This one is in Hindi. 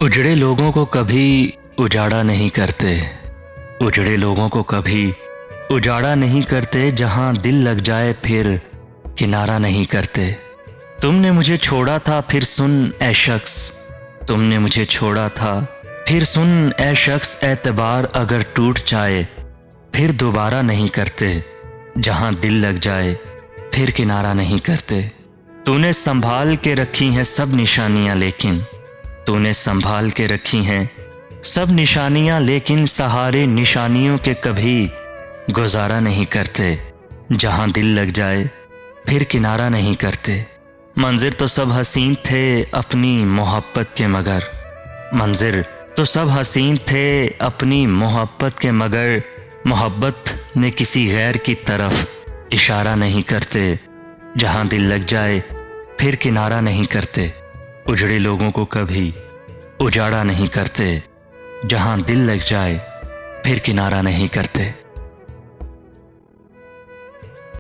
उजड़े लोगों को कभी उजाड़ा नहीं करते। उजड़े लोगों को कभी उजाड़ा नहीं करते। जहां दिल लग जाए फिर किनारा नहीं करते। तुमने मुझे छोड़ा था फिर सुन ए शख्स, तुमने मुझे छोड़ा था फिर सुन ए शख्स, एतबार अगर टूट जाए फिर दोबारा नहीं करते। जहां दिल लग जाए फिर किनारा नहीं करते। तूने संभाल के रखी हैं सब निशानियां, लेकिन तूने संभाल के रखी हैं सब निशानियां, लेकिन सहारे निशानियों के कभी गुजारा नहीं करते। जहां दिल लग जाए फिर किनारा नहीं करते। मंजिर तो सब हसीन थे अपनी मोहब्बत के, मगर मंजिर तो सब हसीन थे अपनी मोहब्बत के, मगर मोहब्बत ने किसी गैर की तरफ इशारा नहीं करते। जहां दिल लग जाए फिर किनारा नहीं करते। उजड़े लोगों को कभी उजाड़ा नहीं करते। जहां दिल लग जाए फिर किनारा नहीं करते।